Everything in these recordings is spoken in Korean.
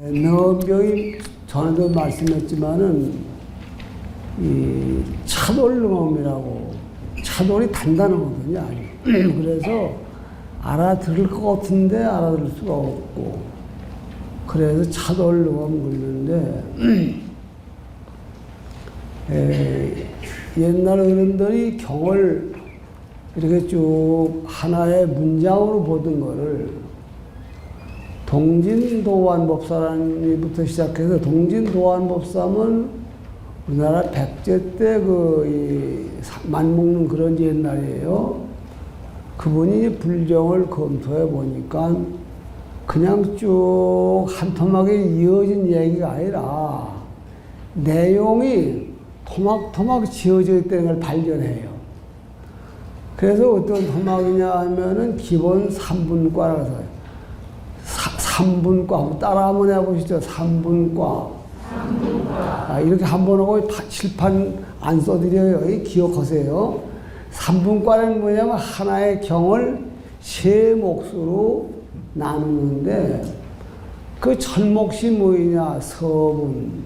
너음경이 전에도 말씀했지만은 이 차돌너음이라고 차돌이 단단하거든요. 그래서 알아들을 것 같은데 알아들을 수가 없고 그래서 차돌너음 그러는데 옛날 어른들이 경을 이렇게 쭉 하나의 문장으로 보던 거를 동진도안법사라는 이부터 시작해서 동진도안법사는 우리나라 백제 때 만먹는 그런 옛날이에요. 그분이 불경을 검토해 보니까 그냥 쭉 한 토막에 이어진 얘기가 아니라 내용이 토막토막 지어져 있다는 걸 발견해요. 그래서 어떤 토막이냐 하면은 기본 3분과라고 해서 3분과 따라 한번 해보시죠. 3분과. 이렇게 한번 하고 칠판 안 써드려요. 기억하세요. 3분과는 뭐냐면 하나의 경을 세 몫으로 나누는데 그 첫 몫이 뭐냐 서분,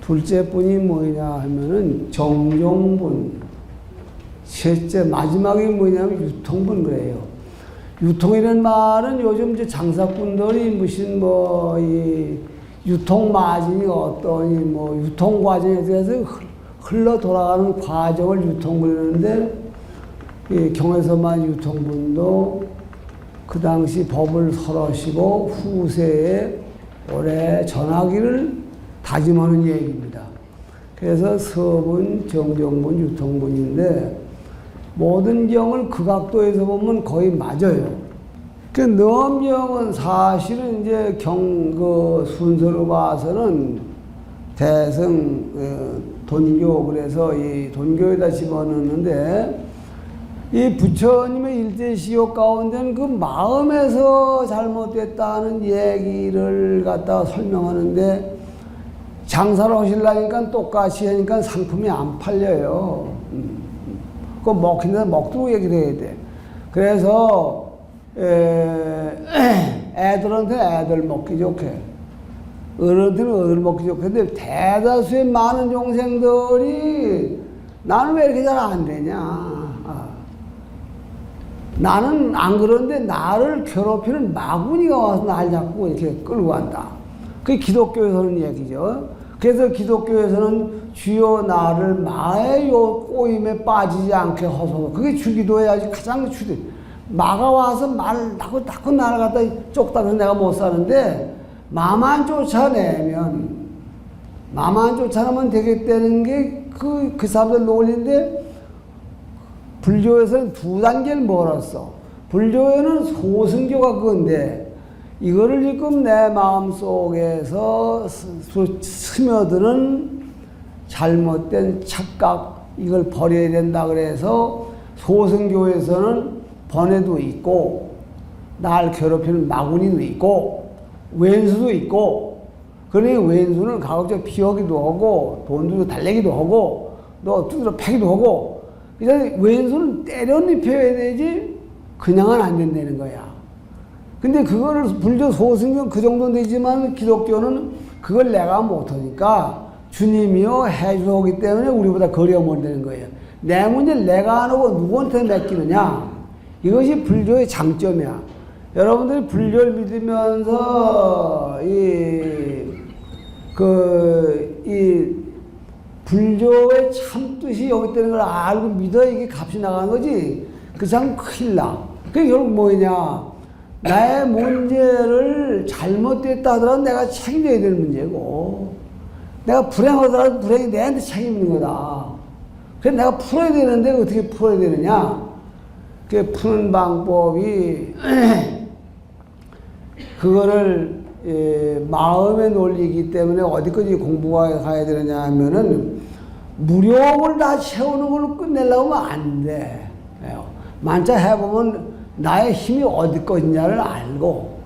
둘째 분이 뭐냐 하면은 정종분, 셋째 마지막이 뭐냐면 유통분 그래요. 유통이라는 말은 요즘 이제 장사꾼들이 무슨 이 유통 마진이 어떠니 유통 과정에 대해서 흘러 돌아가는 과정을 유통분이라는데 이 경에서만 유통분도 그 당시 법을 설하시고 후세에 오래 전하기를 다짐하는 얘기입니다. 그래서 서분, 정정분, 유통분인데 모든 경을 그 각도에서 보면 거의 맞아요. 그 너음경은 사실은 이제 순서로 봐서는 대승, 돈교, 그래서 이 돈교에다 집어넣는데 이 부처님의 일대시효 가운데는 그 마음에서 잘못됐다는 얘기를 갖다가 설명하는데 장사를 하시려니까 똑같이 하니까 상품이 안 팔려요. 그 먹히는데 먹도록 얘기를 해야 돼. 그래서 애들한테 애들 먹기 좋게, 어른한테는 어른 먹기 좋게. 근데 대다수의 많은 종생들이 나는 왜 이렇게 잘 안 되냐. 나는 안 그런데 나를 괴롭히는 마구니가 와서 날 자꾸 이렇게 끌고 간다. 그게 기독교에서는 얘기죠. 그래서 기독교에서는 주여 나를 마의 꼬임에 빠지지 않게 하소서. 그게 주기도의 아주 가장 주대. 마가 와서 말을 자꾸 나를 갖다 쫓다가 내가 못 사는데 마만 쫓아내면 되겠다는 게 그 사람들 논리인데 불교에서는 두 단계를 멀었어. 불교에는 소승교가 그건데 이거를 지금 내 마음속에서 스며드는 잘못된 착각 이걸 버려야 된다 그래서 소승교에서는 번뇌도 있고 날 괴롭히는 마구니도 있고 왼수도 있고 그러니 왼수는 가급적 피하기도 하고 돈도 달래기도 하고 너 두드러 패기도 하고 그래서 왼수는 때려 눕혀야 되지 그냥은 안 된다는 거야. 근데 그거를 불교 소승교는 그 정도 되지만 기독교는 그걸 내가 못하니까 주님이요 해주기 때문에 우리보다 거리가 되는 거예요. 내 문제를 내가 안 하고 누구한테 맡기느냐. 이것이 불교의 장점이야. 여러분들이 불교를 믿으면서 이 불교의 참 뜻이 여기 있다는 걸 알고 믿어야 이게 값이 나가는 거지. 그 참 큰일 나. 그게 결국 뭐냐. 나의 문제를 잘못됐다 하더라도 내가 책임져야 되는 문제고, 내가 불행하더라도 불행이 내한테 책임있는 거다. 그래서 내가 풀어야 되는데 어떻게 풀어야 되느냐. 그 푸는 방법이 그거를 마음의 논리이기 때문에 어디까지 공부가 가야 되느냐 하면은 무력을 다 채우는 걸로 끝내려고 하면 안 돼. 만차 해보면 나의 힘이 어디 것이냐를 알고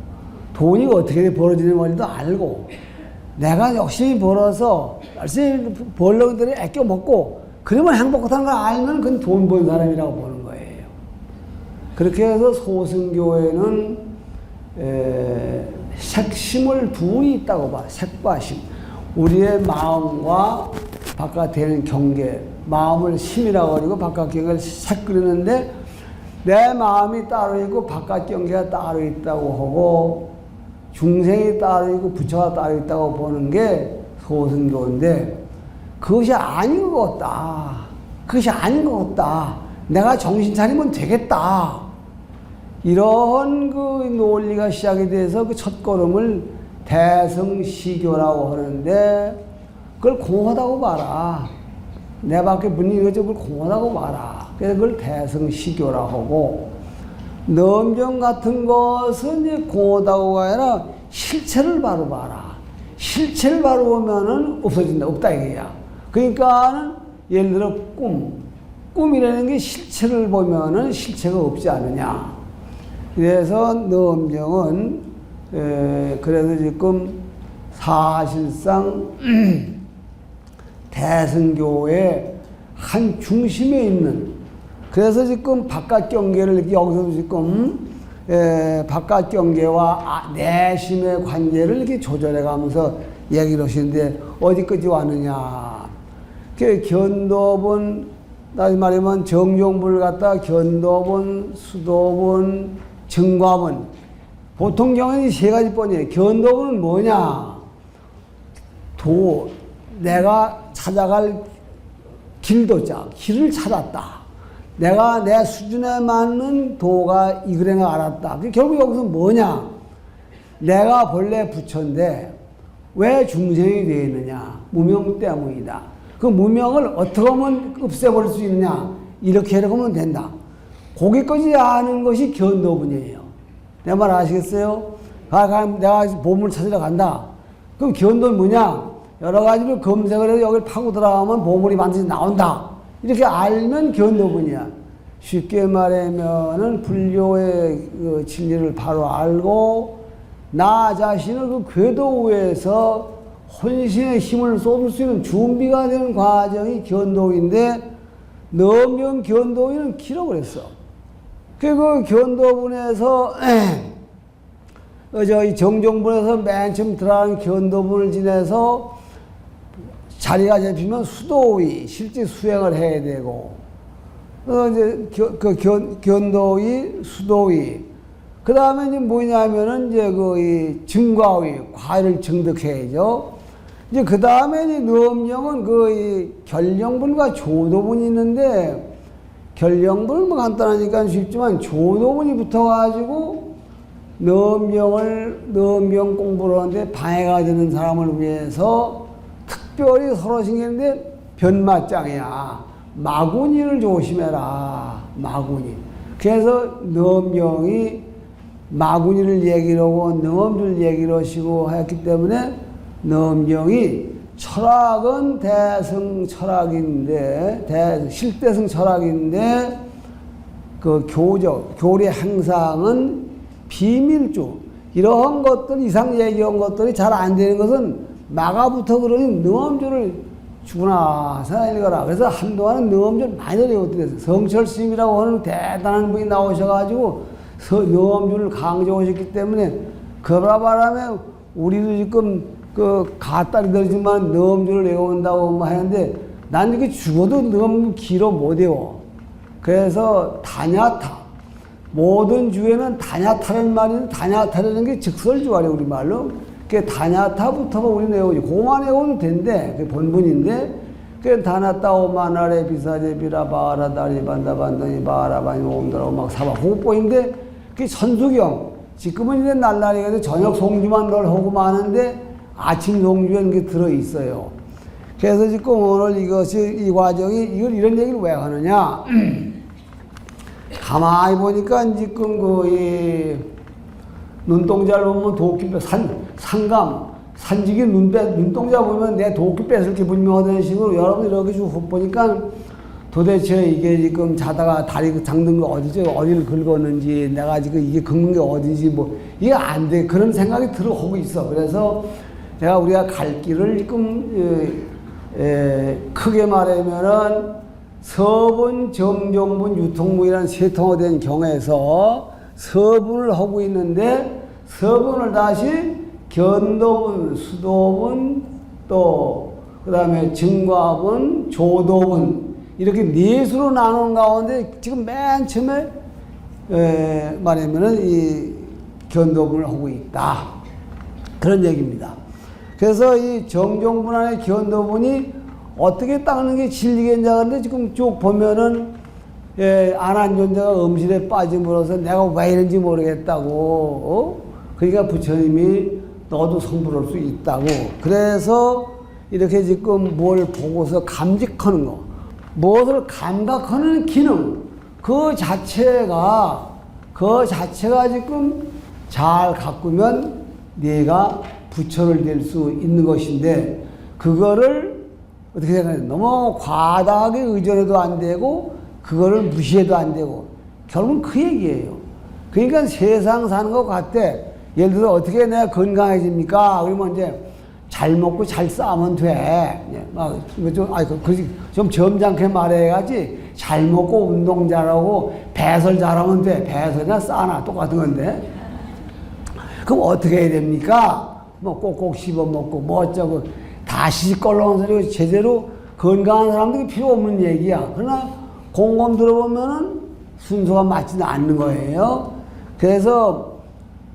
돈이 어떻게 벌어지는 건지도 알고 내가 열심히 벌어서 열심히 벌려고 했더니 아껴 먹고 그러면 행복하다는 걸 알면 그건 돈 버는 사람이라고 보는 거예요. 그렇게 해서 소승교회는 색심을 둘이 있다고 봐. 색과 심. 우리의 마음과 바깥에 있는 경계, 마음을 심이라고 그러고 바깥 경계를 색 그리는데 내 마음이 따로 있고 바깥 경계가 따로 있다고 하고 중생이 따로 있고 부처가 따로 있다고 보는 게 소승교인데 그것이 아닌 것 같다. 그것이 아닌 것 같다. 내가 정신 차리면 되겠다. 이런 그 논리가 시작이 돼서 그 첫걸음을 대승시교라고 하는데 그걸 공허하다고 봐라. 내 밖에 문이 이거죠. 그걸 공허하다고 봐라. 그래서 그걸 대승시교라고 하고 넘정 같은 것은 이제 공허하다고가 아니라 실체를 바로 봐라. 실체를 바로 보면은 없어진다. 없다 이게야. 그러니까는 예를 들어 꿈이라는 게 실체를 보면은 실체가 없지 않느냐. 그래서 넘정은 그래서 지금 사실상 대승교의 한 중심에 있는 그래서 지금 바깥 경계를 여기서 지금 바깥 경계와 내심의 관계를 이렇게 조절해 가면서 얘기를 하시는데 어디까지 왔느냐. 그 견도본 다시 말하면 정종분을 갖다 견도본, 수도본, 정과본 보통 경우는 세 가지 번이에요. 견도본은 뭐냐? 내가 찾아갈 길도자, 길을 찾았다. 내가 내 수준에 맞는 도가 이거래가 알았다. 결국 여기서 뭐냐? 내가 본래 부처인데 왜 중생이 되어 있느냐? 무명 때문이다. 그 무명을 어떻게 하면 없애버릴 수 있느냐? 이렇게 하면 된다. 거기까지 아는 것이 견도분이에요. 내 말 아시겠어요? 내가 보물을 찾으러 간다. 그럼 견도는 뭐냐? 여러 가지를 검색을 해서 여기를 파고 들어가면 보물이 반드시 나온다. 이렇게 알면 견도분이야. 쉽게 말하면은 불교의 그 진리를 바로 알고 나 자신을 그 궤도 위에서 혼신의 힘을 쏟을 수 있는 준비가 되는 과정이 견도인데 넘정 견도인은 길어 그랬어. 그 견도분에서 저희 정종분에서 맨 처음 들어가는 견도분을 지내서 자리가 잡히면 수도위 실제 수행을 해야 되고 이제 견도위 수도위 그 다음에 이제 뭐냐면은 이제 이 증과위 과를 증득해야죠. 이제 그 다음에 이제 넘정은 이 결령분과 조도분이 있는데 결령분은 뭐 간단하니까 쉽지만 조도분이 붙어가지고 넘정 공부를 하는데 방해가 되는 사람을 위해서 특별히 서로 생기는데 변마짱이야. 마구니를 조심해라. 마구니. 그래서 넘정이 마구니를 얘기를 하고 넘주를 얘기를 하시고 했기 때문에 넘정이 철학은 대승 철학인데 실대승 철학인데 그 교리 행상은 비밀주 이러한 것들 이상 얘기한 것들이 잘 안 되는 것은 마가부터 그러니 넘주를 주구나 생각해거라. 그래서 한동안은 넘주를 많이 들여오더랬어요. 성철 스님이라고 하는 대단한 분이 나오셔가지고 넘주를 강조하셨기 때문에 그바람에 우리도 지금 가따리 들지만 넘주를 외운다고 하는데 난 이게 죽어도 너무 길어 못 외워. 그래서 다냐타 모든 주에는 다냐타라는 말이 있는데 다냐타라는 게 즉설주아래 우리말로. 그 다냐타부터가 우리는 외우지. 그만 외워도 된대. 그게 본분인데 그 다냐타 오마나레 비사제 비라 바라 다리 반다 반더니 바라 바니 옴더라 막 사바 호뽀인데 그게 천수경. 지금은 이제 날라리 가서 저녁 송주만 널 하고 마는데 아침 송주엔 게 들어있어요. 그래서 지금 오늘 이 과정이 이런 얘기를 왜 하느냐. 가만히 보니까 지금 이 눈동자를 보면 도끼 상감 산지기 눈동자 보면 내 도끼 뺏을 게 분명하다는 식으로 여러분 이렇게 쭉 보니까 도대체 이게 지금 자다가 다리 장든 거 어디죠? 어디를 긁었는지 내가 지금 이게 긁는 게 어디지 뭐 이게 안 돼. 그런 생각이 들어오고 있어. 그래서 우리가 갈 길을 지금 크게 말하면은 서분, 정종분, 유통분이라는 세 통화된 경에서 서분을 하고 있는데 서분을 다시 견도분, 수도분, 또 그다음에 증과분, 조도분 이렇게 네 수로 나눈 가운데 지금 맨 처음에 말하면은 이 견도분을 하고 있다 그런 얘기입니다. 그래서 이 정종분안의 견도분이 어떻게 닦는 게 진리겠냐 하는데 지금 쭉 보면은 안한존자가 음실에 빠짐으로써 내가 왜 이런지 모르겠다고 그러니까 부처님이 너도 성불할 수 있다고 그래서 이렇게 지금 뭘 보고서 감직하는 거 무엇을 감각하는 기능 그 자체가 지금 잘 가꾸면 네가 부처를 될 수 있는 것인데 그거를 어떻게 생각해요? 너무 과다하게 의존해도 안 되고 그거를 무시해도 안 되고 결국은 그 얘기예요. 그러니까 세상 사는 것 같대. 예를 들어 어떻게 내가 건강해집니까? 그러면 이제 잘 먹고 잘 싸면 돼. 좀 점잖게 말해야지. 잘 먹고 운동 잘하고 배설 잘하면 돼. 배설이나 싸나 똑같은 건데. 그럼 어떻게 해야 됩니까? 뭐 꼭꼭 씹어 먹고 뭐 어쩌고 다 시시껄렁한 소리고 제대로 건강한 사람들이 필요 없는 얘기야. 그러나 곰곰 들어보면은 순서가 맞지는 않는 거예요. 그래서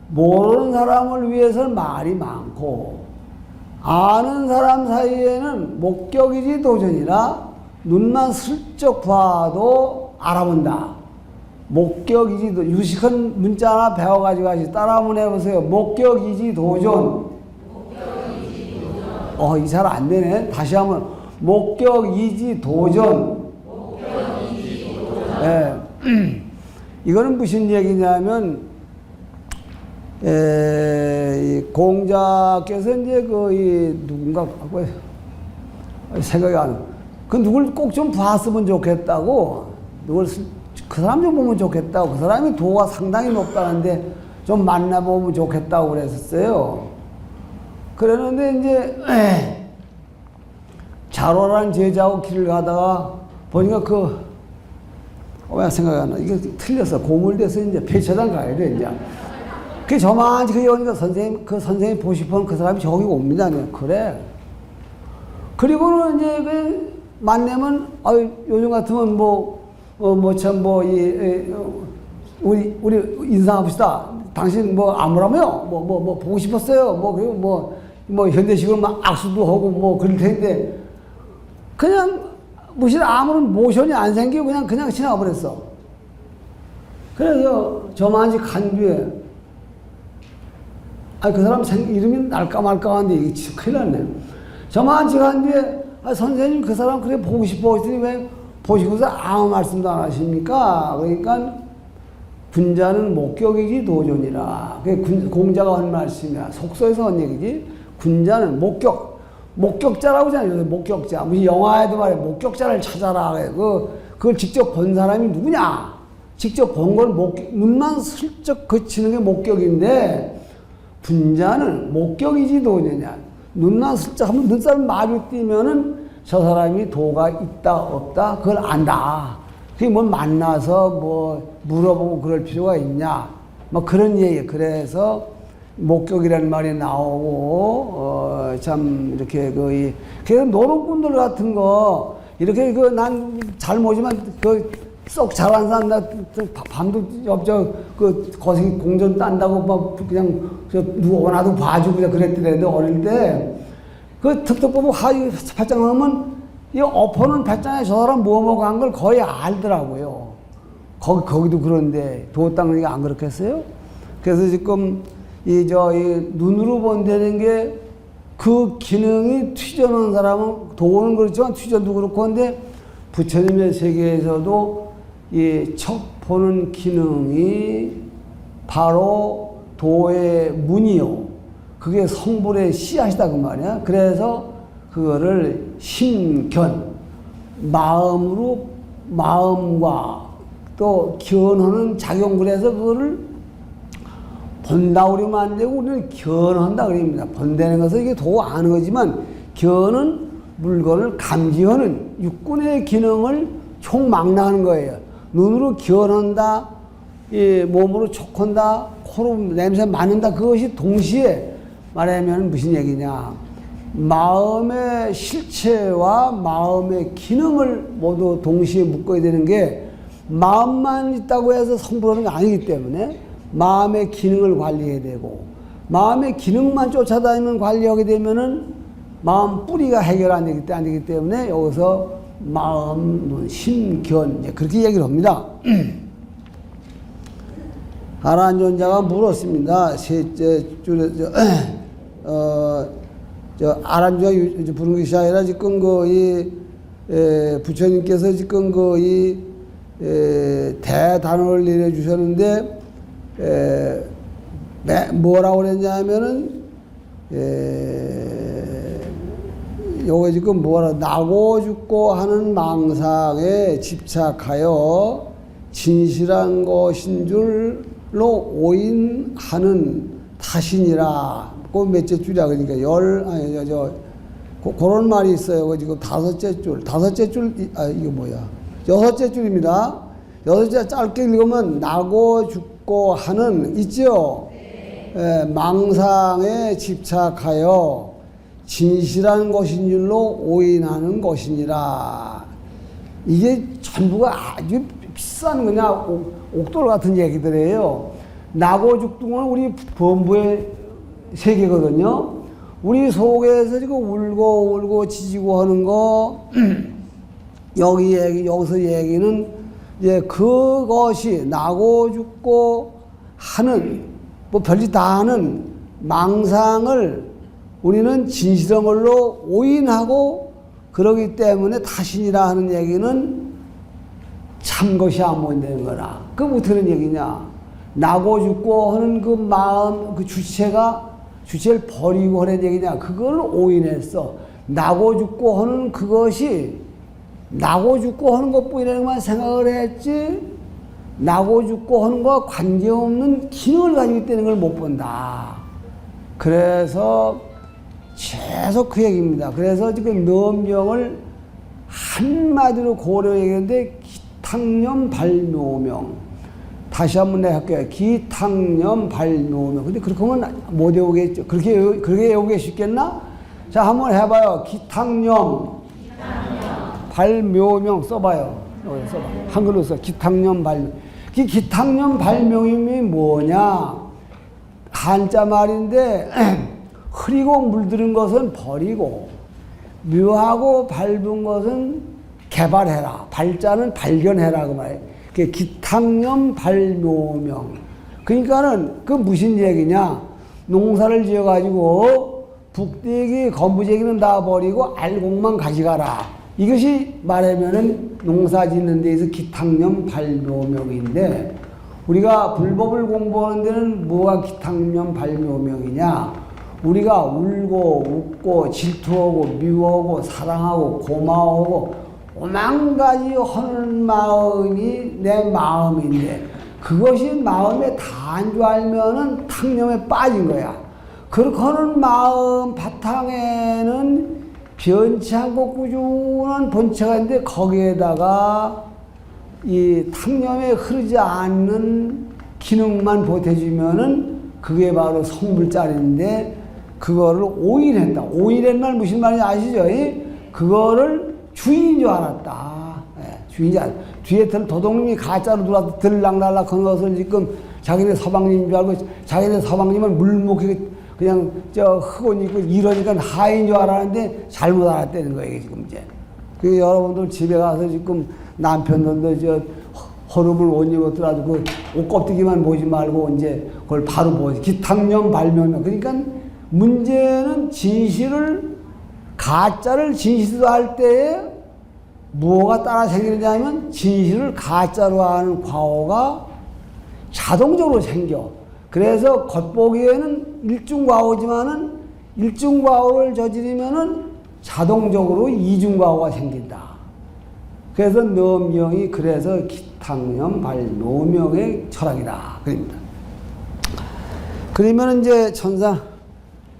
모르는 사람을 위해서는 말이 많고 아는 사람 사이에는 목격이지 도전이라 눈만 슬쩍 봐도 알아본다. 목격이지 도전. 유식한 문자 하나 배워가지고 다시 따라 한번 해보세요. 목격이지 도전. 이 잘 안 되네. 다시 한번. 목격이지 도전. 이거는 무슨 얘기냐면, 이 공자께서 이제 누군가, 생각이 안 나. 그 누굴 꼭 좀 봤으면 좋겠다고, 그 사람 좀 보면 좋겠다고, 그 사람이 도가 상당히 높다는데 좀 만나보면 좋겠다고 그랬었어요. 그랬는데 이제, 자로라는 제자하고 길을 가다가 보니까 왜 생각이 안 나. 이게 틀렸어. 고물돼서 이제 폐차장 가야 돼, 이제. 그 저만치 그 여니까 선생님 보고 싶으면 그 사람이 저기 옵니다. 그래. 그리고는 이제 만나면, 요즘 같으면 우리 인사합시다. 당신 아무라며요? 보고 싶었어요? 그리고 현대식으로 막 악수도 하고 그럴 텐데, 그냥 무슨 아무런 모션이 안 생기고 그냥 지나가버렸어. 그래서 저만치 간 뒤에, 그 사람 이름이 날까 말까 하는데 이게 진짜 큰일 났네. 저만치 간 뒤에, 선생님 그 사람 그래 보고 싶어 했더니 왜 보시고서 아무 말씀도 안 하십니까? 그러니까 군자는 목격이지 도전이라. 그게 공자가 한 말씀이야. 속소에서 한 얘기지. 군자는 목격자라고 하잖아요. 목격자. 무슨 영화에도 말해 목격자를 찾아라. 그걸 직접 본 사람이 누구냐? 직접 본 건 눈만 슬쩍 그치는 게 목격인데 군자는 목격이지 도전이냐. 눈만 슬쩍 하면 눈사람 마주 띄면은 저 사람이 도가 있다 없다 그걸 안다. 그게 만나서 물어보고 그럴 필요가 있냐. 그런 얘기. 그래서 목격이라는 말이 나오고 참 이렇게 그래서 노동꾼들 같은 거 이렇게 난 잘 모지만 쏙 잘하는 사람 나 밤도 거기 공전 딴다고 그냥 누구 원하도 봐주고 그랬더라도 어릴 때 툭툭 보면 팔짱 넣으면 이 엎어놓은 팔짱에 저 사람 뭐 한 걸 거의 알더라고요. 거기도 그런데 도 닦는 게 안 그렇겠어요? 그래서 지금 이 눈으로 본다는 게 그 기능이 튀져놓은 사람은 도는 그렇지만 튀져도 그렇고 한데 부처님의 세계에서도 이 척 보는 기능이 바로 도의 문이요. 그게 성불의 씨앗이다 그 말이야. 그래서 그거를 심견 마음과 또 견하는 작용 그래서 그거를 본다 그러면 안 되고 우리는 견한다 그럽니다. 본다는 것은 이게 도 아는 거지만 견은 물건을 감지하는 육군의 기능을 총망라하는 거예요. 눈으로 견한다, 몸으로 촉한다, 코로 냄새 맡는다. 그것이 동시에 말하면 무슨 얘기냐. 마음의 실체와 마음의 기능을 모두 동시에 묶어야 되는 게 마음만 있다고 해서 성불하는 게 아니기 때문에 마음의 기능을 관리해야 되고 마음의 기능만 쫓아다니면 관리하게 되면은 마음 뿌리가 해결 안 되기 때문에 여기서 마음, 눈, 심, 견 그렇게 얘기를 합니다. 아란존자가 물었습니다. 셋째 줄에 아란존자 부른 것이 아니라 지금 부처님께서 지금 대단원을 내려주셨는데 뭐라고 그랬냐면은 요거 지금 나고 죽고 하는 망상에 집착하여 진실한 것인 줄로 오인하는 탓이니라. 그 몇째 줄이야. 그러니까 그런 말이 있어요. 지금 다섯째 줄, 이거 뭐야? 여섯째 줄입니다. 여섯째 짧게 읽으면 나고 죽고 하는 있죠? 망상에 집착하여 진실한 것인 줄로 오인하는 것이니라. 이게 전부가 아주 비싼 그냥 옥돌 같은 얘기들이에요. 나고 죽등은 우리 범부의 세계거든요. 우리 속에서 지금 울고 지지고 하는 거 여기서 얘기는 이제 그것이 나고 죽고 하는 뭐 별짓 다 하는 망상을 우리는 진실한 걸로 오인하고 그러기 때문에 탓이니라 하는 얘기는 참 것이 안 되는 거라. 그럼 어떻게 하는 얘기냐? 나고 죽고 하는 그 마음, 그 주체를 버리고 하는 얘기냐? 그걸 오인했어. 나고 죽고 하는 그것이 나고 죽고 하는 것뿐이라고만 생각을 했지, 나고 죽고 하는 것과 관계없는 기능을 가지고 있다는 걸 못 본다. 그래서 계속 그 얘기입니다. 그래서 지금 넘명을 한마디로 고려 얘기했는데 기탕념 발묘명. 다시 한번 내가 할게요. 기탕념 발묘명. 근데 그렇게 하면 못 외우겠죠. 그렇게 외우기 쉽겠나? 자, 한번 해봐요. 기탕념 발묘명 써봐요. 써봐. 한글로 써. 기탕념 발묘. 기탕념 발묘명이 뭐냐? 한자 말인데 흐리고 물들은 것은 버리고 묘하고 밝은 것은 개발해라. 발자는 발견해라 그 말이에요. 기탕념 발묘명. 그러니까는 그 무슨 얘기냐? 농사를 지어가지고 북대기 건부제기는 다 버리고 알곡만 가져가라. 이것이 말하면은 농사 짓는 데에서 기탕념 발묘명인데 우리가 불법을 공부하는 데는 뭐가 기탕념 발묘명이냐? 우리가 울고 웃고 질투하고 미워하고 사랑하고 고마워하고 오만 가지 하는 마음이 내 마음인데 그것이 마음에 다한 줄 알면은 탕념에 빠진 거야. 그렇게 하는 마음 바탕에는 변치 않고 꾸준한 본체가 있는데 거기에다가 이 탕념에 흐르지 않는 기능만 보태주면은 그게 바로 성불자리인데 그거를 오인했다. 오인했날 무슨 말인지 아시죠? 그거를 주인인 줄 알았다. 주인인 줄 알았다. 뒤에 도둑님이 가짜로 들어와서 들락날락 하는 것을 지금 자기네 서방님인 줄 알고 자기네 서방님은 물목에 그냥 흑옷 입고 이러니까 하인 줄 알았는데 잘못 알았다는 거예요, 지금 이제. 그 여러분들 집에 가서 지금 남편들도 허름을 옷 입었더라도 그 옷껍데기만 보지 말고 이제 그걸 바로 보지. 기탕념 발묘명. 그러니까 문제는 진실을, 가짜를 진실로 할 때에 무엇가 따라 생기느냐 하면 진실을 가짜로 하는 과오가 자동적으로 생겨. 그래서 겉보기에는 일중과오지만은 일중과오를 저지르면은 자동적으로 이중과오가 생긴다. 그래서 넘명이 그래서 기탕념 발묘명의 철학이다. 그럽니다. 그러면 이제 천상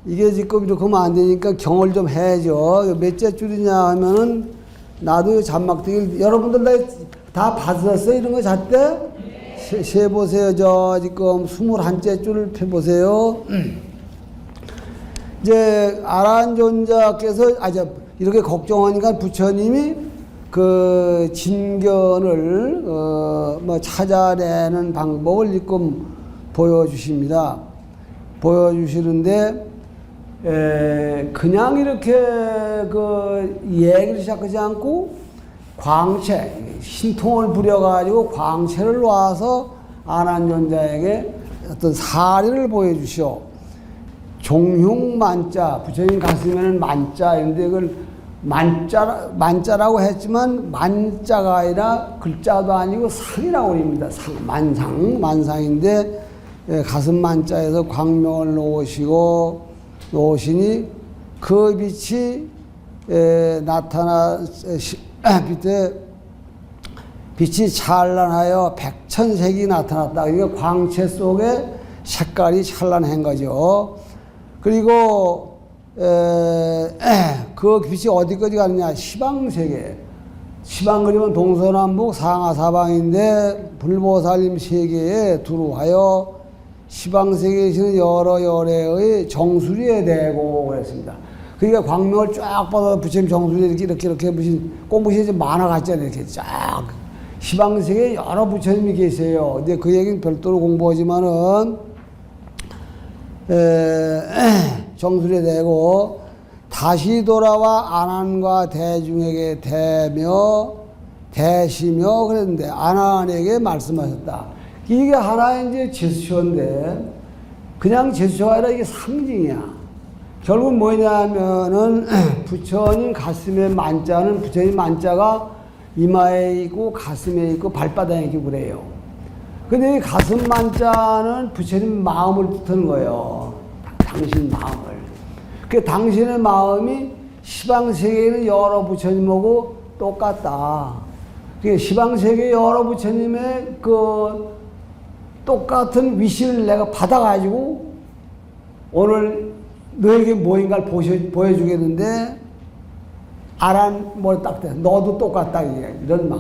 이게 지금 이렇게 하면 안 되니까 경을 좀 해야죠. 몇째 줄이냐 하면은 나도 잔막대기 여러분들 다 받으셨어요? 이런 거 잣대? 세 보세요. 저 지금 21째 줄을 펴보세요. 이제 아란존자께서 이렇게 걱정하니까 부처님이 그 진견을 뭐 찾아내는 방법을 지금 보여주십니다. 보여주시는데 그냥 이렇게 그 얘기를 시작하지 않고 광채, 신통을 부려가지고 광채를 놔서 아난존자에게 어떤 사례를 보여주시오. 종흉만자, 부처님 가슴에는 만자, 인데 그걸 만자라고 했지만 만자가 아니라 글자도 아니고 상이라고 합니다. 만상인데 가슴 만자에서 광명을 놓으시니 그 빛이 빛이 찬란하여 백천색이 나타났다. 그러니까 광채 속에 색깔이 찬란한 거죠. 그리고 그 빛이 어디까지 가느냐? 시방세계. 시방 그리면 동서남북 상하사방인데 불보살림 세계에 두루하여 시방세계에 계시는 여러 열애의 정수리에 대고 그랬습니다. 그러니까 광명을 쫙 뻗어 부처님 정수리에 이렇게 무슨 꽁부시에 만화 같잖아요. 이렇게 쫙. 시방세계에 여러 부처님이 계세요. 근데 그 얘기는 별도로 공부하지만은 정수리에 대고 다시 돌아와 아난과 대중에게 대시며 그랬는데 아난에게 말씀하셨다. 이게 하나의 이제 제스처인데 그냥 제스처가 아니라 이게 상징이야. 결국 뭐냐면은 부처님 가슴에 만자는 부처님 만자가 이마에 있고 가슴에 있고 발바닥에 있고 그래요. 근데 이 가슴 만자는 부처님 마음을 뜻하는 거예요. 당신 마음을. 그 당신의 마음이 시방세계에는 여러 부처님하고 똑같다. 그 시방세계 여러 부처님의 그 똑같은 위신을 내가 받아가지고 오늘 너에게 무엇인가를 보여주겠는데 아란 뭐 딱 돼. 너도 똑같다 이런 말.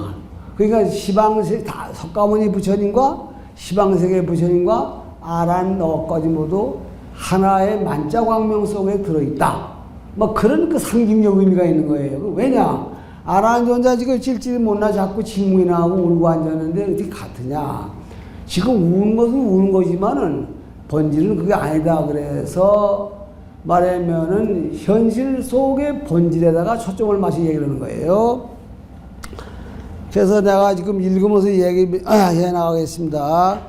그러니까 시방세계 다 석가모니 부처님과 시방세계 부처님과 아란 너까지 모두 하나의 만자광명 속에 들어있다. 뭐 그런 그 상징적 의미가 있는 거예요. 왜냐? 아란존자 지금 찔찔 못나 자꾸 침묵이나 하고 울고 앉았는데 어떻게 같으냐? 지금 우는 것은 우는 거지만은 본질은 그게 아니다. 그래서 말하면은 현실 속의 본질에다가 초점을 맞춰 얘기를 하는 거예요. 그래서 내가 지금 읽으면서 얘기해 나가겠습니다.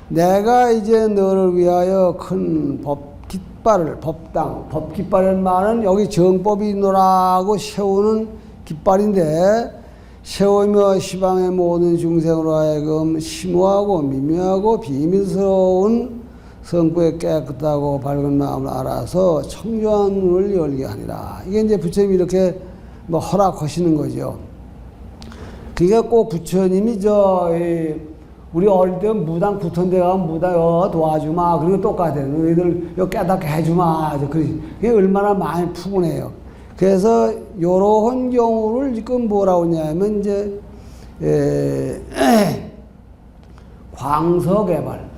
내가 이제 너를 위하여 큰 법깃발을, 법깃발이라는 말은 여기 정법이 너라고 세우는 깃발인데, 세우며 시방의 모든 중생으로 하여금 심오하고 미묘하고 비밀스러운 성구에 깨끗하고 밝은 마음을 알아서 청조한 눈을 열게 하니라. 이게 이제 부처님이 이렇게 뭐 허락하시는 거죠. 그러니까 꼭 부처님이 우리 어릴 때 무당 붙은 데 가면 무당 도와주마. 그런 거 똑같아요. 너희들 깨닫게 해주마. 그게 얼마나 많이 푸근해요. 그래서 요런 경우를 지금 뭐라고 하냐면 이제 광서개발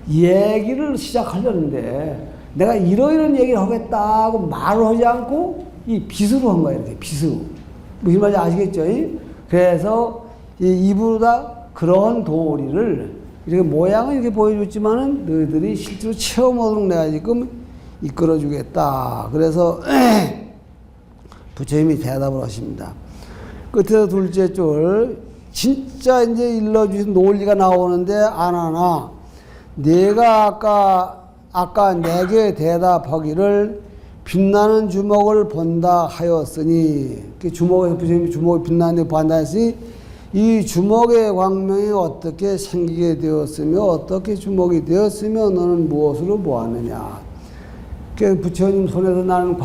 얘기를 시작하려는데 내가 이러이런 얘기를 하겠다고 말을 하지 않고 이 빗으로 한 거예요. 이렇게 빗으로. 무슨 말인지 아시겠죠? 그래서 입으로 다 그런 도리를 이렇게 모양을 이렇게 보여줬지만은 너희들이 실제로 체험하도록 내가 지금 이끌어주겠다. 그래서 부처님이 대답을 하십니다. 끝에서 둘째 줄 진짜 이제 일러주신 논리가 나오는데 아나나 내가 아까 내게 대답하기를 빛나는 주먹을 본다 하였으니 주먹에서 부처님이 주먹이 빛나는 데 본다 했으니 이 주먹의 광명이 어떻게 생기게 되었으며 어떻게 주먹이 되었으며 너는 무엇으로 보았느냐. 부처님 손에서 나는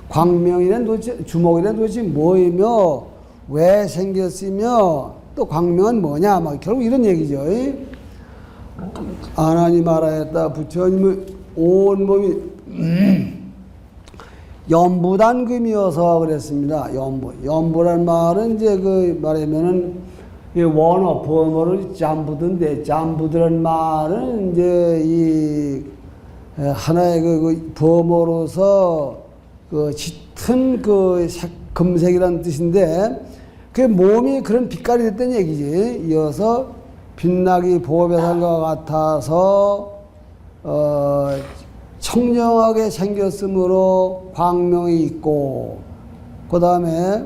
광명이란 도대체 주먹이란 도대체 뭐이며 왜 생겼으며 또 광명은 뭐냐. 막 결국 이런 얘기죠. 아나니 말하였다. 부처님의 온몸이 연부단금이어서 그랬습니다. 연부란 말은 이제 그 말하면은 원어, 번호를 잠부던데, 잠부드란 말은 이제 하나의 그 범어로서 그 짙은 그 금색이라는 뜻인데, 그 몸이 그런 빛깔이 됐다는 얘기지. 이어서 빛나기 보배산과 같아서 청정하게 생겼으므로 광명이 있고, 그 다음에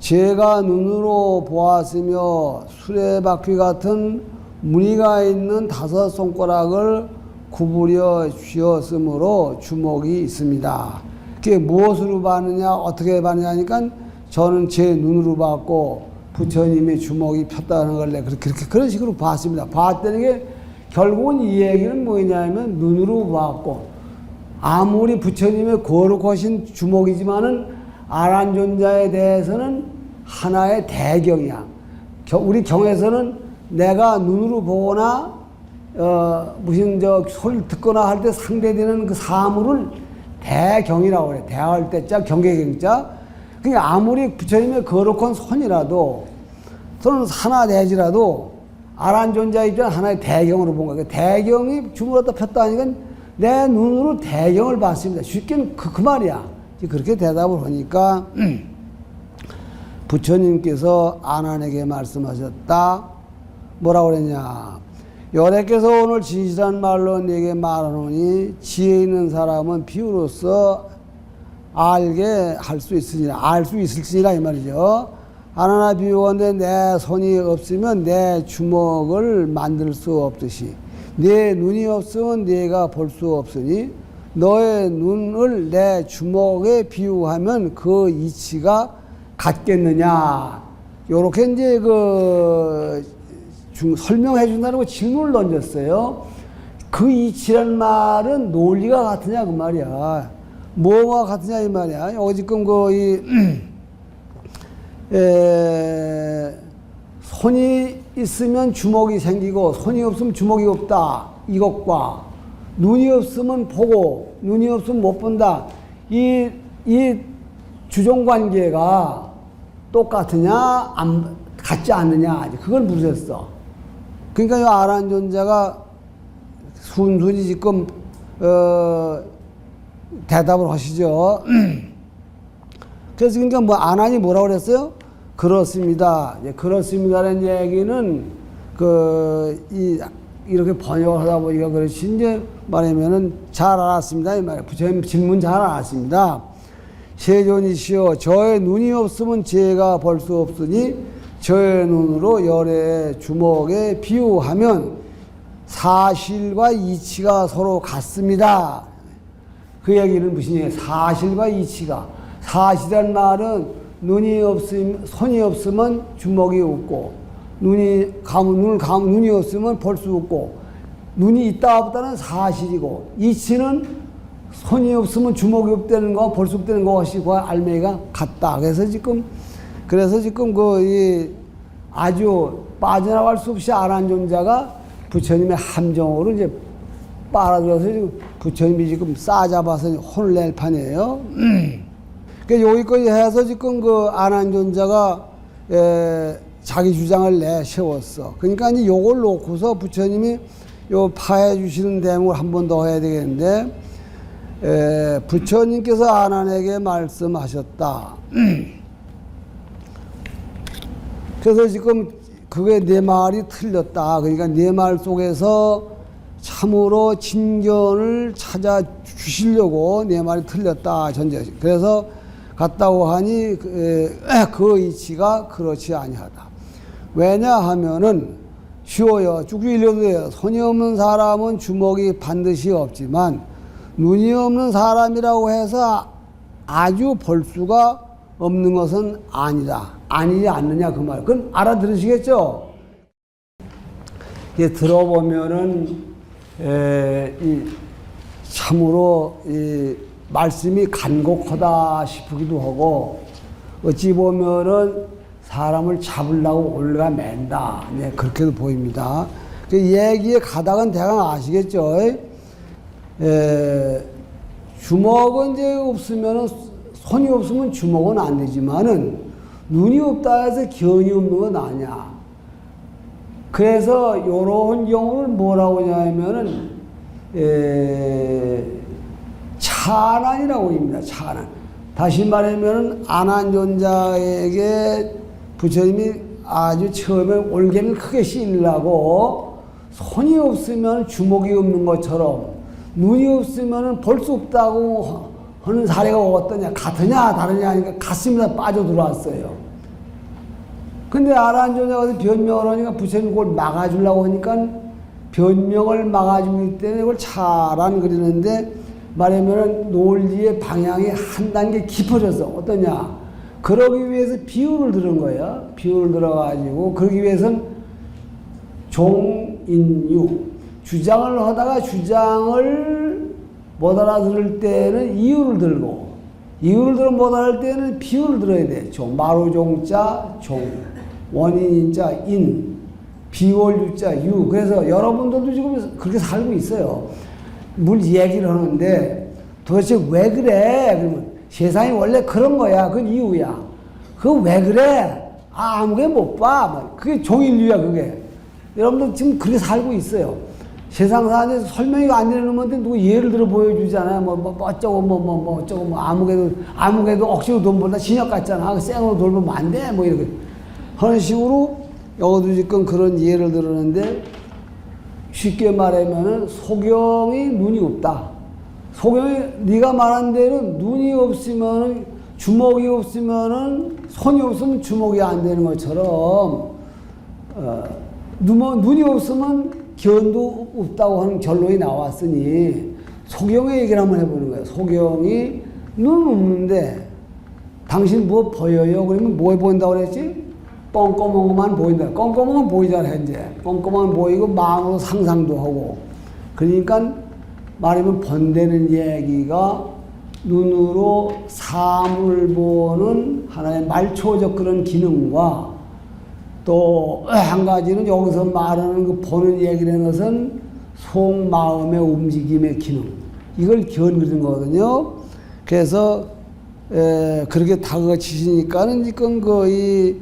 제가 눈으로 보았으며 수레바퀴 같은 무늬가 있는 5 손가락을 구부려 쥐었으므로 주먹이 있습니다. 그게 무엇으로 봤느냐, 어떻게 봤느냐 하니까 저는 제 눈으로 봤고 부처님의 주먹이 폈다는 걸 그렇게 그런 식으로 봤습니다. 봤다는 게 결국은 이 얘기는 뭐냐면 눈으로 봤고, 아무리 부처님의 거룩하신 주먹이지만은 아란존자에 대해서는 하나의 대경이야. 우리 경에서는 내가 눈으로 보거나 무슨 소리를 듣거나 할 때 상대되는 그 사물을 대경이라고 그래. 대할 때자 경계경자. 그러니까 아무리 부처님의 거룩한 손이라도, 손은 하나 내지라도 아란존자 입장 하나의 대경으로 본 거야. 대경이 주물었다 폈다 하니까 내 눈으로 대경을 봤습니다. 쉽게는 그 말이야. 그렇게 대답을 하니까 부처님께서 아난에게 말씀하셨다. 뭐라고 그랬냐. 여래께서 오늘 진실한 말로 네게 말하노니 지혜 있는 사람은 비유로서 알게 할 수 있으니라, 알 수 있을지니라 이 말이죠. 아나나 비유건데 내 손이 없으면 내 주먹을 만들 수 없듯이 내 눈이 없으면 네가 볼 수 없으니 너의 눈을 내 주먹에 비유하면 그 이치가 같겠느냐. 요렇게 이제 설명해 준다고 질문을 던졌어요. 그 이치란 말은 논리가 같으냐 그 말이야. 뭐가 같으냐 이 말이야. 지금 손이 있으면 주먹이 생기고 손이 없으면 주먹이 없다. 이것과 눈이 없으면 보고 눈이 없으면 못 본다. 이 주종관계가 똑같으냐 같지 않느냐 그걸 물으셨어. 그러니까 이 아란존자가 순순히 지금 대답을 하시죠. 그래서 그러니까 뭐 아난이 뭐라고 그랬어요? 그렇습니다. 그렇습니다라는 얘기는 이렇게 번역을 하다 보니까 그렇지 이제 말하면은 잘 알았습니다 이 말이에요. 부처님 질문 잘 알았습니다. 세존이시여 저의 눈이 없으면 제가 볼 수 없으니 저의 눈으로 열의 주먹에 비유하면 사실과 이치가 서로 같습니다. 그 얘기는 무슨 얘기예요? 사실과 이치가. 사실이란 말은 눈이 없으면, 손이 없으면 주먹이 없고, 눈을 감으면 눈이 없으면 볼 수 없고, 눈이 있다 없다는 사실이고, 이치는 손이 없으면 주먹이 없다는 거, 볼 수 없다는 것이 그 알맹이가 같다. 그래서 지금 아주 빠져나갈 수 없이 아란존자가 부처님의 함정으로 이제 빨아들여서 부처님이 지금 싸잡아서 혼을 낼 판이에요. 그러니까 여기까지 해서 지금 아란존자가 자기 주장을 내세웠어. 그러니까 이제 요걸 놓고서 부처님이 요 파해 주시는 대목을 한 번 더 해야 되겠는데, 부처님께서 아난에게 말씀하셨다. 그래서 지금 그게 내 말이 틀렸다. 그러니까 내 말 속에서 참으로 진견을 찾아 주시려고 내 말이 틀렸다. 전제. 그래서 갔다고 하니 그 이치가 그렇지 아니하다. 왜냐하면은 쉬워요. 쭉쭉 읽어도 돼요. 손이 없는 사람은 주먹이 반드시 없지만 눈이 없는 사람이라고 해서 아주 볼 수가 없는 것은 아니다. 아니지 않느냐 그 말. 그건 알아들으시겠죠? 이게 들어보면은 참으로 말씀이 간곡하다 싶기도 하고, 어찌 보면은 사람을 잡으려고 올라맨다. 네, 그렇게도 보입니다. 그 얘기의 가닥은 대강 아시겠죠? 주먹은 이제 없으면은, 손이 없으면 주먹은 안 되지만은 눈이 없다 해서 견이 없는 건 아니야. 그래서 요런 경우를 뭐라고 하냐면은 차난이라고 합니다. 차난. 다시 말하면 안한존자에게 부처님이 아주 처음에 올개를 크게 씌우려고 손이 없으면 주먹이 없는 것처럼 눈이 없으면 볼 수 없다고 하는 사례가 어떠냐, 같으냐 다르냐 하니까 같습니다. 빠져 들어왔어요. 근데 안한존자가 변명을 하니까 부처님이 그걸 막아주려고 하니까 변명을 막아주기 때문에 이걸 차란 그리는데 말하면 논리의 방향이 한 단계 깊어졌어. 어떠냐? 그러기 위해서 비유를 들은 거야. 비유를 들어가지고 그러기 위해서는 종인유 주장을 하다가 주장을 못 알아들을 때는 이유를 들고 이유를 들어 못 알아들 때는 비유를 들어야 돼. 마루종자 종 원인인자 인 비월유자 유. 그래서 여러분들도 지금 그렇게 살고 있어요. 뭘 얘기를 하는데 도대체 왜 그래? 그러면 세상이 원래 그런 거야. 그건 이유야. 그거 왜 그래? 아무게 못 봐. 그게 종일유야 그게. 여러분들 지금 그렇게 살고 있어요. 세상 사는데 설명이 안 되는 건데 누구 예를 들어 보여주잖아요. 어쩌고 어쩌고 아무개도 억지로 돈 벌다 진역 같잖아. 생으로 돈 벌면 안 돼. 이렇게 하는 식으로 여기도 지금 그런 예를 들었는데 쉽게 말하면은 소경이 눈이 없다. 소경이 네가 말한 대로 눈이 없으면은 주먹이 없으면은 손이 없으면 주먹이 안 되는 것처럼 눈이 없으면 견도 없다고 하는 결론이 나왔으니 소경의 얘기를 한번 해보는 거예요. 소경이 눈 없는데 당신 뭐 보여요? 그러면 뭐 보인다고 그랬지? 뻥꺼먼 것만 보인다. 껌껌한 건 보이잖아, 이제. 껌껌한 건 보이고 마음으로 상상도 하고. 그러니까 말하면 번되는 얘기가 눈으로 사물을 보는 하나의 말초적 그런 기능과 또 한 가지는 여기서 말하는 그 보는 얘기라는 것은 속마음의 움직임의 기능. 이걸 견그린 거거든요. 그래서 그렇게 다그치시니까는 지금 거의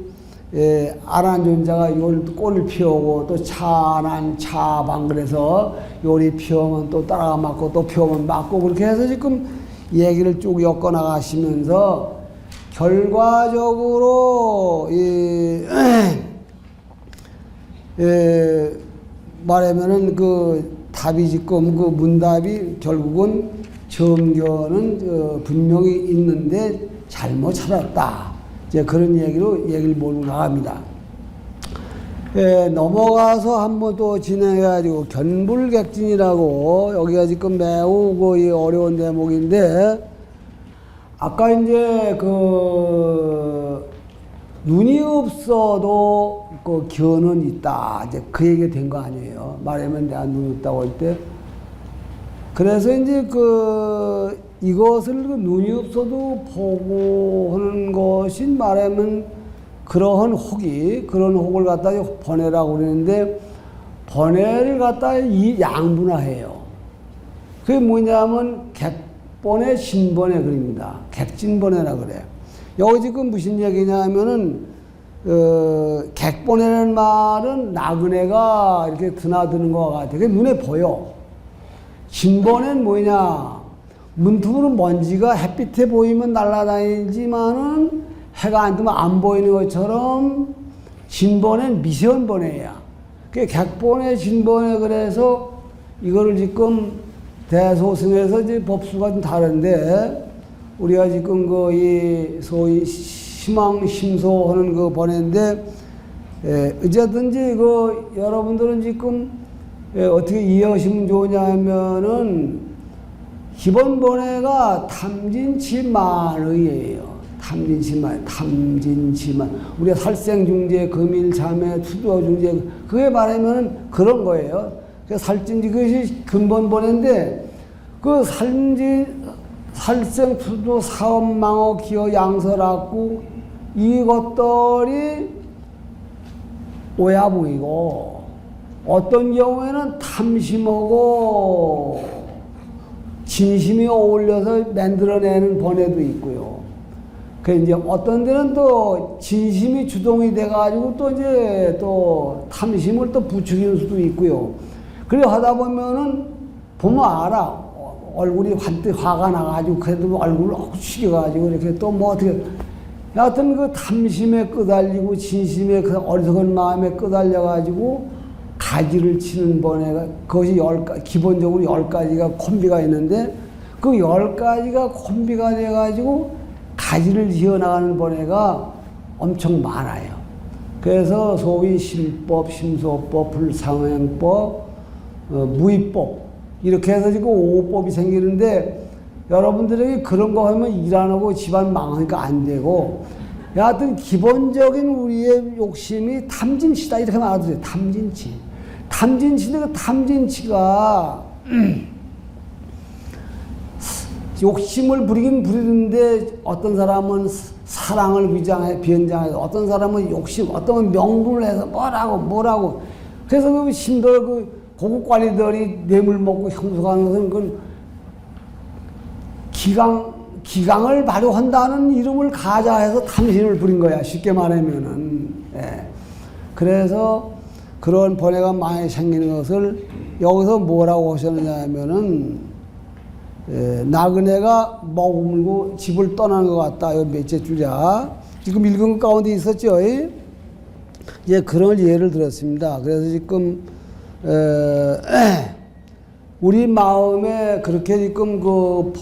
안한존자가 이걸 꽃을 피우고 또 차난 차방 그래서 요리 피우면 또 따라가 맞고 또 피우면 맞고 그렇게 해서 지금 얘기를 쭉 엮어 나가시면서 결과적으로 말하면은 그 답이 지금 그 문답이 결국은 정견은 분명히 있는데 잘못 찾았다. 이제 그런 얘기를 몰고 나갑니다. 넘어가서 한번 또 진행해가지고 견불객진이라고 여기가 지금 매우 거의 어려운 대목인데 아까 이제 눈이 없어도 그 견은 있다. 이제 그 얘기가 된 거 아니에요. 말하면 내가 눈이 없다고 할 때. 그래서 이제 이것을 눈이 없어도 보고 하는 것이 말하면 그런 혹을 갖다 번뇌라고 그러는데 번뇌를 갖다 이 양분화해요. 그게 뭐냐면 객번뇌, 신번뇌 그럽니다. 객진번뇌라 그래. 여기 지금 무슨 얘기냐 하면은 객번뇌라는 말은 나그네가 이렇게 드나드는 것 같아. 그게 눈에 보여. 진번뇌는 뭐냐? 문틈으로 먼지가 햇빛에 보이면 날아다니지만은 해가 안 뜨면 안 보이는 것처럼 진번뇌는 미세한번뇌야. 그게 객번뇌, 진번뇌 그래서 이거를 지금 대소승에서 이제 법수가 좀 다른데 우리가 지금 소위 심왕심소 하는 그 번뇌인데 어쨌든지 여러분들은 지금 어떻게 이해하시면 좋으냐 하면은 기본 번뇌가 탐진치만의예요. 탐진치만. 우리가 살생중재, 금일자매, 투도중재 그게 말하면 그런 거예요. 살진지 그것이 근본 번뇌인데 그 살생, 투도, 사업망어, 기어, 양설악구 이것들이 오야 보이고 어떤 경우에는 탐심하고 진심이 어울려서 만들어내는 번뇌도 있고요. 그 이제 어떤 데는 또 진심이 주동이 돼가지고 또 이제 또 탐심을 또 부추기는 수도 있고요. 그래 하다 보면은 보면 알아. 얼굴이 환뜩 화가 나가지고 그래도 얼굴을 숙여가지고 이렇게 또 뭐 어떻게 여하튼 그 탐심에 끄달리고 진심에 그 어리석은 마음에 끄달려가지고 가지를 치는 번에가 그것이 기본적으로 10가지가 콤비가 있는데 그 10가지가 콤비가 돼가지고 가지를 지어나가는 번에가 엄청 많아요. 그래서 소위 심법, 심소법, 불상행법, 무의법 이렇게 해서 지금 5법이 생기는데 여러분들에게 그런 거 하면 일 안 하고 집안 망하니까 안 되고 여하튼 기본적인 우리의 욕심이 탐진치다 이렇게 말하더래요. 탐진치. 탐진치인데 그 탐진치가 욕심을 부리긴 부리는데 어떤 사람은 사랑을 비연장해서 어떤 사람은 욕심, 어떤 명분을 해서 뭐라고 그래서 그 심도 그 고급 관리들이 뇌물 먹고 형수하는 것은 그 기강을 발휘한다는 이름을 가자해서 탐심을 부린 거야. 쉽게 말하면은. 예. 그래서 그런 번뇌가 많이 생기는 것을 여기서 뭐라고 하셨느냐 하면은 나그네가 머금고 집을 떠나는 것 같다. 이 몇째 줄이야. 지금 읽은 것 가운데 있었죠. 이제 그런 예를 들었습니다. 그래서 지금 우리 마음에 그렇게 지금 그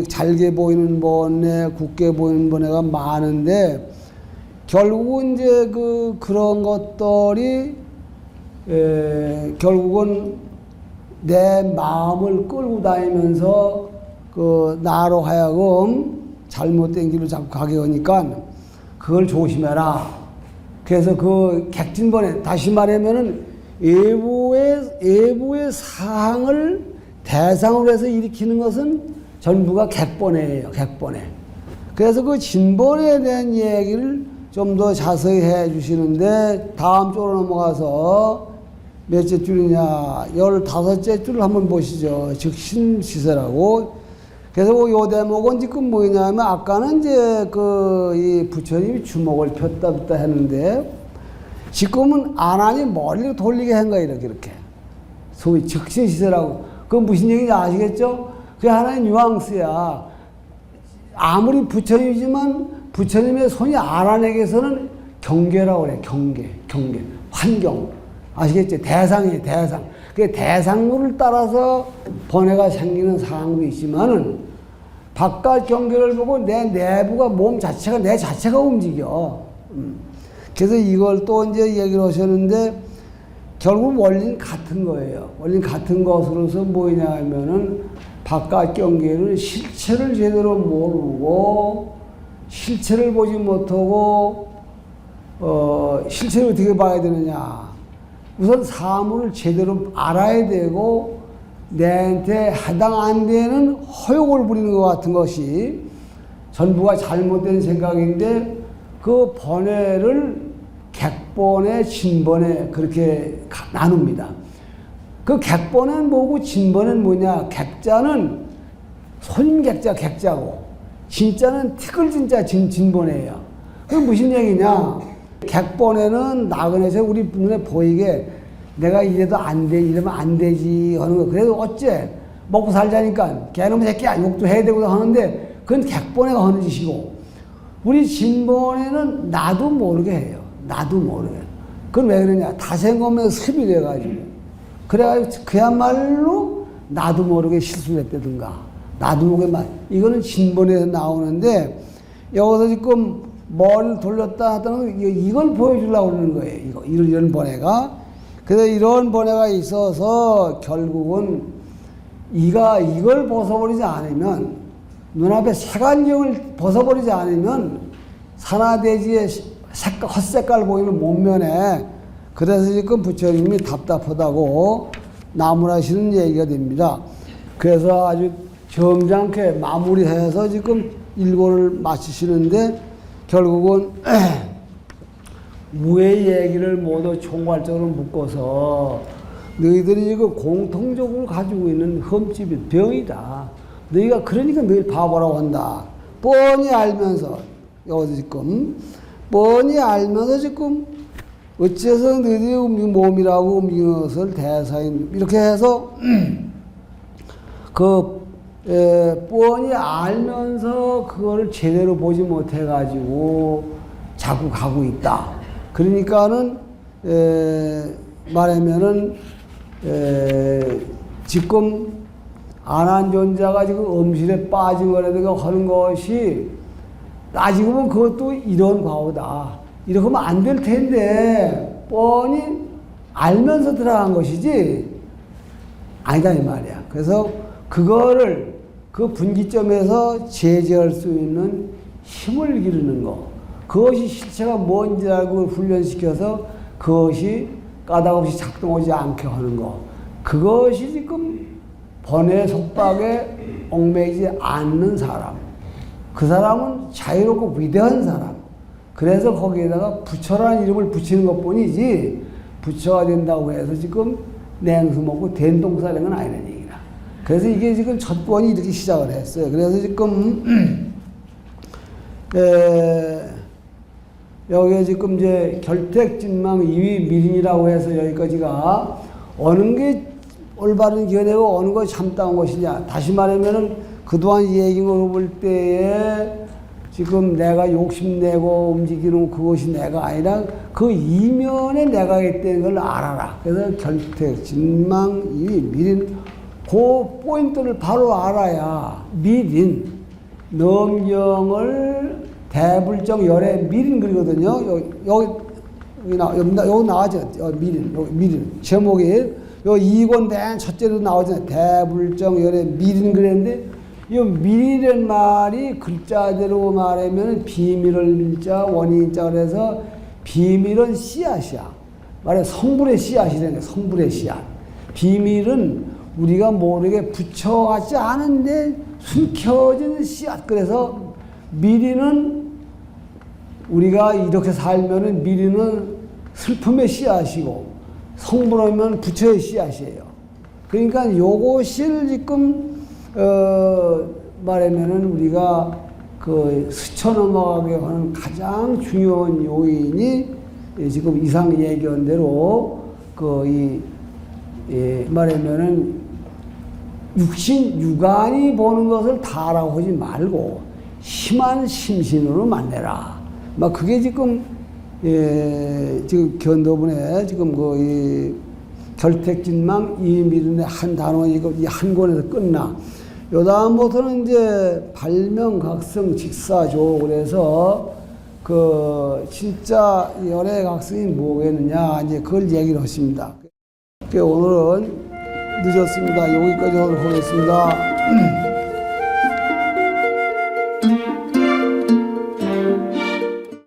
잘게 보이는 번뇌, 굳게 보이는 번뇌가 많은데 결국은 이제 그런 것들이 결국은 내 마음을 끌고 다니면서 나로 하여금 잘못된 길로 자꾸 가게 하니까 그걸 조심해라. 그래서 그 객진번뇌, 다시 말하면은 외부의 사항을 대상으로 해서 일으키는 것은 전부가 객번뇌예요. 객번뇌. 그래서 그 진번뇌에 대한 얘기를 좀 더 자세히 해 주시는데 다음 쪽으로 넘어가서 몇째 줄이냐 15째 줄을 한번 보시죠. 즉신시세라고. 그래서 요 대목은 지금 뭐냐면 아까는 이제 이 부처님이 주먹을 폈다 했는데 지금은 안 하니 머리를 돌리게 한 거야, 이렇게. 소위 즉신시세라고. 그건 무슨 얘기인지 아시겠죠? 그게 하나의 뉘앙스야. 아무리 부처님이지만 부처님의 손이 알아내기에서는 경계라고 그래, 경계. 환경. 아시겠죠? 대상이에요, 대상. 그 대상물을 따라서 번뇌가 생기는 상황도 있지만은 바깥 경계를 보고 내 내부가 몸 자체가, 내 자체가 움직여. 그래서 이걸 또 이제 얘기를 하셨는데 결국 원리는 같은 거예요. 원리는 같은 것으로서 뭐냐 하면은 바깥 경계는 실체를 제대로 모르고 실체를 보지 못하고 실체를 어떻게 봐야 되느냐. 우선 사물을 제대로 알아야 되고 내한테 해당 안 되는 허용을 부리는 것 같은 것이 전부가 잘못된 생각인데 그 번뇌를 객번뇌, 진번뇌 그렇게 나눕니다. 그 객번뇌는 뭐고 진번뇌는 뭐냐? 객자는 손객자 객자고 진자는 티끌진자 진번뇌예요. 그게 무슨 얘기냐? 객번뇌는 나그네에서 우리 눈에 보이게 내가 이래도 안 돼, 이러면 안 되지 하는 거. 그래도 어째 먹고 살자니까 개놈 새끼야 욕도 해야 되고 하는데 그건 객번뇌가 하는 짓이고 우리 진번뇌는 나도 모르게 해요. 나도 모르게. 그건 왜 그러냐? 다생검에 습이 돼가지고. 그래가지고 그야말로 나도 모르게 실수를 했다든가. 나도 모르게 이거는 진번뇌에서 나오는데 여기서 지금 머리를 돌렸다 하더니 이걸 보여주려고 그러는 거예요. 이런 번뇌가. 그래서 이런 번뇌가 있어서 결국은 이걸 벗어버리지 않으면 눈앞에 색안경을 벗어버리지 않으면 산화대지의 헛색깔 보이는 몸면에 그래서 지금 부처님이 답답하다고 나무라시는 얘기가 됩니다. 그래서 아주 점잖게 마무리해서 지금 일권을 마치시는데 결국은 무의 얘기를 모두 총괄적으로 묶어서 너희들이 지금 공통적으로 가지고 있는 흠집이 병이다. 너희가 그러니까 늘 바보라고 한다. 뻔히 알면서 여기서 지금 뻔히 알면서 지금 어째서 너희들이 몸이라고 움직이는 것을 대사인 이렇게 해서 뻔히 알면서 그거를 제대로 보지 못해가지고 자꾸 가고 있다. 그러니까는, 말하면은, 지금 안한존자가 지금 음실에 빠진 거라든가 하는 것이 따지고 보면 그것도 이런 과오다. 이렇게 하면 안 될 텐데, 뻔히 알면서 들어간 것이지, 아니다, 이 말이야. 그래서 그거를 그 분기점에서 제재할 수 있는 힘을 기르는 거. 그것이 실체가 뭔지 알고 훈련시켜서 그것이 까닭없이 작동하지 않게 하는 거. 그것이 지금 번뇌 속박에 얽매이지 않는 사람. 그 사람은 자유롭고 위대한 사람. 그래서 거기에다가 부처라는 이름을 붙이는 것 뿐이지 부처가 된다고 해서 지금 냉수 먹고 된동사는 건 아니라는 얘기다. 그래서 이게 지금 첫 번이 이렇게 시작을 했어요. 그래서 지금 여기에 지금 이제 결택진망 이위 미린이라고 해서 여기까지가 어느 게 올바른 견해고 어느 것이 참다운 것이냐. 다시 말하면은 그동안 얘기를 볼 때에 지금 내가 욕심내고 움직이는 그것이 내가 아니라 그 이면에 내가 있다는 걸 알아라. 그래서 결택, 진망, 이위, 미린 그 포인트를 바로 알아야 미린, 넘경을 대불정 열애 미린 그리거든요. 여기 나와죠. 미린, 여기 미린. 제목이 요 2권 맨 첫째로 나오잖아요. 대불정 열애 미린 그랬는데 이 미리란 말이 글자대로 말하면 비밀을 밀자 원인자 그래서 비밀은 씨앗이야. 말해 성불의 씨앗이라는 거야. 성불의 씨앗. 비밀은 우리가 모르게 붙여가지 않은데 숨겨진 씨앗. 그래서 미리는 우리가 이렇게 살면은 미리는 슬픔의 씨앗이고 성불하면 부처의 씨앗이에요. 그러니까 요것을 지금 말하면은 우리가 그 스쳐 넘어가게 하는 가장 중요한 요인이 지금 이상 얘기한 대로 말하면은 육간이 보는 것을 다라고 하지 말고 심한 심신으로 만내라. 막 그게 지금 지금 견도분에 지금 이 결택진망 이미른의 한 단어 이거 이 한 권에서 끝나. 요 다음부터는 이제 발명각성 직사조 그래서 그 진짜 열애각성이 뭐겠느냐 이제 그걸 얘기를 하십니다. 오늘은 늦었습니다. 여기까지 하도록 하겠습니다.